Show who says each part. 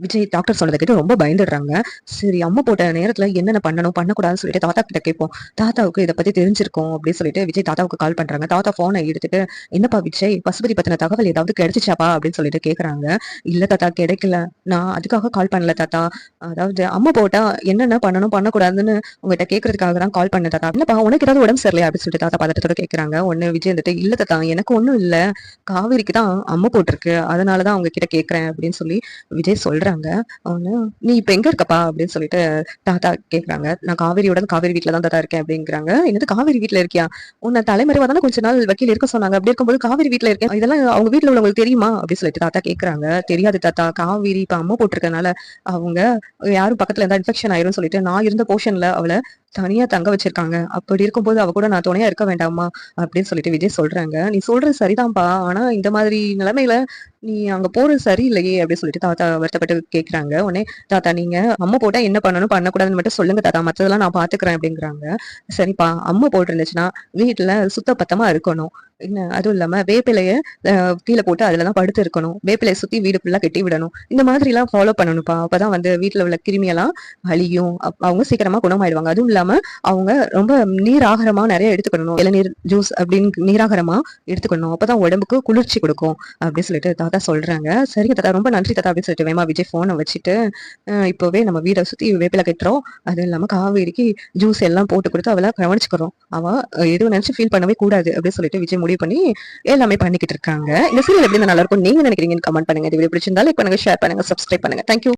Speaker 1: Vijay doctor சொன்னத கேட்டு ரொம்ப பயந்துடுறாங்க. சரி அம்மா போட்ட நேரத்துல என்னென்ன பண்ணணும், பண்ணக்கூடாதுன்னு சொல்லிட்டு தாத்தா கிட்ட கேட்போம். தாத்தாவுக்கு இத பத்தி தெரிஞ்சிருக்கும் அப்படின்னு சொல்லிட்டு விஜய் தாத்தாவுக்கு கால் பண்றாங்க. தாத்தா ஃபோன எடுத்துட்டு, "என்னப்பா விஜய், பசுபதி பத்தின தகவல் ஏதாவது கிடைச்சுச்சாப்பா?" அப்படின்னு சொல்லிட்டு கேட்கறாங்க. "இல்ல தாத்தா கிடைக்கல. நான் அதுக்காக கால் பண்ணல தாத்தா. அதாவது அம்மா போட்டா என்னென்ன பண்ணணும், பண்ணக்கூடாதுன்னு உங்ககிட்ட கேட்கறதுக்காக தான் கால் பண்ணேன் தாத்தா." "என்னப்பா உனக்கு ஏதாவது உடம்பு சரியில்லையா?" அப்படின்னு சொல்லிட்டு தாத்தா பதட்டத்தோட கேட்கறாங்க. உடனே விஜய் வந்துட்டு, "இல்ல தாத்தா எனக்கு ஒண்ணும் இல்ல. காவேரிக்கு தான் அம்மா போட்டிருக்கு. அதனால தான் அவங்க கிட்ட கேட்கிறேன்." அப்படின்னு சொல்லி விஜய் சொல்றாங்க. அவனு, "நீ இப்ப எங்க இருக்கப்பா?" அப்படின்னு சொல்லிட்டு தாத்தா கேட்குறாங்க. "நான் காவேரி வீட்ல தான் தாத்தா இருக்கேன்." அப்படிங்கிறாங்க. "என்னது காவேரி வீட்ல இருக்கியா? உன்ன தலைமறைவா தானே கொஞ்ச நாள் வக்கீல் இருக்க சொன்னாங்க. அப்படி இருக்கும்போது காவேரி வீட்ல இருக்கேன். இதெல்லாம் அவங்க வீட்ல உள்ளவங்களுக்கு தெரியுமா?" அப்படின்னு சொல்லிட்டு தாத்தா கேட்குறாங்க. "தெரியாது தாத்தா. காவேரி இப்ப அம்மா போட்டிருக்கனால அவங்க யாரும் பக்கத்துல இருந்தா இன்ஃபெக்ஷன் ஆயிரும்னு சொல்லிட்டு நான் இருந்த போர்ஷன்ல அவள தனியா தங்க வச்சிருக்காங்க. அப்படி இருக்கும்போது அவ கூட நான் துணையா இருக்க வேண்டாமா?" அப்படின்னு சொல்லிட்டு விஜய் சொல்றாங்க. "நீ சொல்றது சரிதான்ப்பா. ஆனா இந்த மாதிரி நிலைமையில நீ அங்க போறது சரியில்லையே!" அப்படின்னு சொல்லிட்டு தாத்தா வருத்தப்பட்டு கேட்குறாங்க. உடனே தாத்தா, "நீங்க அம்மா போட்டா என்ன பண்ணணும், பண்ணக்கூடாதுன்னு மட்டும் சொல்லுங்க தாத்தா. மத்ததெல்லாம் நான் பார்த்துக்கிறேன்." அப்படிங்கிறாங்க. சரிப்பா, அம்மா போட்டிருந்துச்சுன்னா வீட்ல சுத்தபத்தமா இருக்கணும். என்ன அதுவும் இல்லாம வேப்பிலைய அ கீழ போட்டு அதுல தான் படுத்து இருக்கணும். வேப்பிலைய சுத்தி வீடு ஃபுல்லா கட்டி விடணும். இந்த மாதிரிலாம் ஃபாலோ பண்ணணும்ப்பா. அப்பதான் வந்து வீட்ல உள்ள கிருமியெல்லாம் அழியும். அவங்க சீக்கிரமா குணமாயிடுவாங்க. அதுவும் இல்லாம அவங்க ரொம்ப நீர் ஆகாரமா நெறைய எடுத்துக்கணும். இளநீர், ஜூஸ் அப்படின்னு நீராகாரமா எடுத்துக்கணும். அப்பதான் உடம்புக்கு குளிர்ச்சி குடுக்கும். அப்படின்னு சொல்லிட்டு தாத்தா சொல்றாங்க. "சரிங்க தாத்தா, ரொம்ப நன்றி தாத்தா." அப்படின்னு சொல்லிட்டு வேகமா விஜய் ஃபோன வச்சுட்டு, இப்பவே நம்ம வீட சுத்தி வேப்பில கட்டுறோம். அதுவும் இல்லாம காவேரிக்கு ஜூஸ் எல்லாம் போட்டு குடுத்து அவள கவனிச்சுக்கிறோம். அவ எதுவும் நெனச்சு ஃபீல் பண்ணவே கூடாது அப்படின்னு சொல்லிட்டு விஜய் முடிவு பண்ணி எல்லாமே பண்ணிக்கிட்டு இருக்காங்க. இந்த சீரியல் எப்படி இருந்தா நல்லா இருக்கும் நீங்க நினைக்கிறீங்கன்னு கமெண்ட் பண்ணுங்க. இந்த வீடியோ பிடிச்சிருந்தா லைக் பண்ணுங்க, ஷேர் பண்ணுங்க, சப்ஸ்கிரைப் பண்ணுங்க. Thank you.